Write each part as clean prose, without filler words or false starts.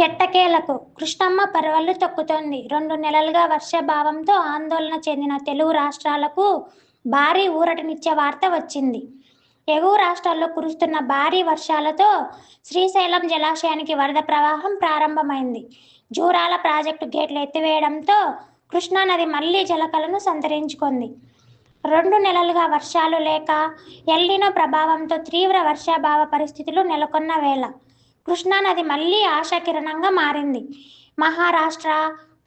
ఎట్టకేలకు కృష్ణమ్మ పరవళ్లు తొక్కుతోంది. 2 నెలలుగా వర్షాభావంతో ఆందోళన చెందిన తెలుగు రాష్ట్రాలకు భారీ ఊరటనిచ్చే వార్త వచ్చింది. ఎగువ రాష్ట్రాల్లో కురుస్తున్న భారీ వర్షాలతో శ్రీశైలం జలాశయానికి వరద ప్రవాహం ప్రారంభమైంది. జూరాల ప్రాజెక్టు గేట్లు ఎత్తివేయడంతో కృష్ణానది మళ్లీ జలకలను సంతరించుకుంది. 2 నెలలుగా వర్షాలు లేక ఎల్నినో ప్రభావంతో తీవ్ర వర్షాభావ పరిస్థితులు నెలకొన్న వేళ కృష్ణానది మళ్లీ ఆశాకిరణంగా మారింది. మహారాష్ట్ర,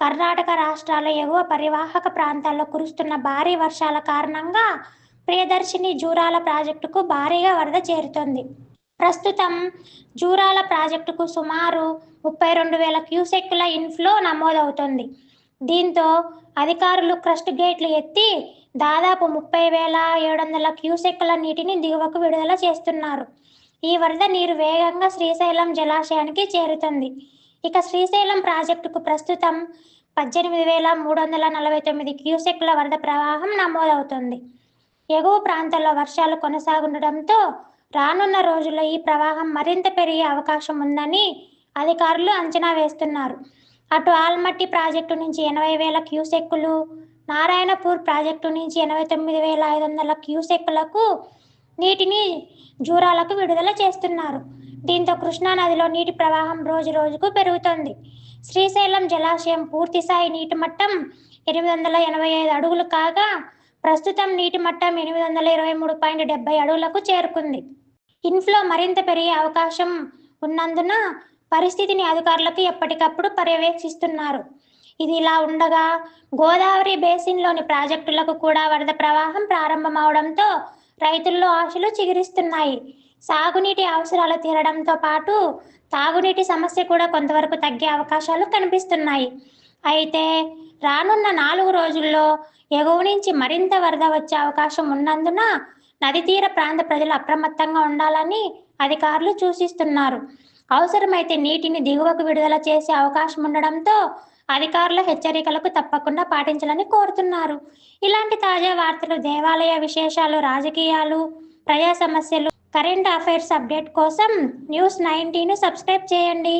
కర్ణాటక రాష్ట్రాల ఎగువ పరివాహక ప్రాంతాల్లో కురుస్తున్న భారీ వర్షాల కారణంగా ప్రియదర్శిని జూరాల ప్రాజెక్టుకు భారీగా వరద చేరుతోంది. ప్రస్తుతం జూరాల ప్రాజెక్టుకు సుమారు 32,000 క్యూసెక్కుల ఇన్ఫ్లో నమోదవుతోంది. దీంతో అధికారులు క్రస్ట్ గేట్లు ఎత్తి దాదాపు 30,700 క్యూసెక్కుల నీటిని దిగువకు విడుదల చేస్తున్నారు. ఈ వరద నీరు వేగంగా శ్రీశైలం జలాశయానికి చేరుతుంది. ఇక శ్రీశైలం ప్రాజెక్టుకు ప్రస్తుతం 18,349 క్యూసెక్కుల వరద ప్రవాహం నమోదవుతోంది. ఎగువ ప్రాంతాల్లో వర్షాలు కొనసాగుండటంతో రానున్న రోజుల్లో ఈ ప్రవాహం మరింత పెరిగే అవకాశం ఉందని అధికారులు అంచనా వేస్తున్నారు. అటు ఆల్మట్టి ప్రాజెక్టు నుంచి 80,000 క్యూసెక్కులు, నారాయణపూర్ ప్రాజెక్టు నుంచి 89,500 క్యూసెక్కులకు నీటిని జూరాలకు విడుదల చేస్తున్నారు. దీంతో కృష్ణానదిలో నీటి ప్రవాహం రోజురోజుకు పెరుగుతోంది. శ్రీశైలం జలాశయం పూర్తిస్థాయి నీటి మట్టం 885 అడుగులు కాగా ప్రస్తుతం నీటి మట్టం 823.70 అడుగులకు చేరుకుంది. ఇన్ఫ్లో మరింత పెరిగే అవకాశం ఉన్నందున పరిస్థితిని అధికారులకు ఎప్పటికప్పుడు పర్యవేక్షిస్తున్నారు. ఇది ఇలా ఉండగా గోదావరి బేసిన్లోని ప్రాజెక్టులకు కూడా వరద ప్రవాహం ప్రారంభమవడంతో రైతుల్లో ఆశలు చిగురిస్తున్నాయి. సాగునీటి అవసరాలు తీరడంతో పాటు తాగునీటి సమస్య కూడా కొంతవరకు తగ్గే అవకాశాలు కనిపిస్తున్నాయి. అయితే రానున్న 4 రోజుల్లో ఎగువ నుంచి మరింత వరద వచ్చే అవకాశం ఉన్నందున నది తీర ప్రాంత ప్రజలు అప్రమత్తంగా ఉండాలని అధికారులు సూచిస్తున్నారు. అవసరమైతే నీటిని దిగువకు విడుదల చేసే అవకాశం ఉండడంతో అధికారుల హెచ్చరికలకు తప్పకుండా పాటించాలని కోరుతున్నారు. ఇలాంటి తాజా వార్తలు, దేవాలయ విశేషాలు, రాజకీయాలు, ప్రజా సమస్యలు, కరెంట్ అఫైర్స్ అప్డేట్ కోసం News90ను సబ్స్క్రైబ్ చేయండి.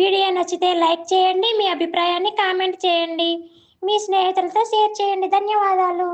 వీడియో నచ్చితే లైక్ చేయండి. మీ అభిప్రాయాన్ని కామెంట్ చేయండి. మీ స్నేహితులతో షేర్ చేయండి. ధన్యవాదాలు.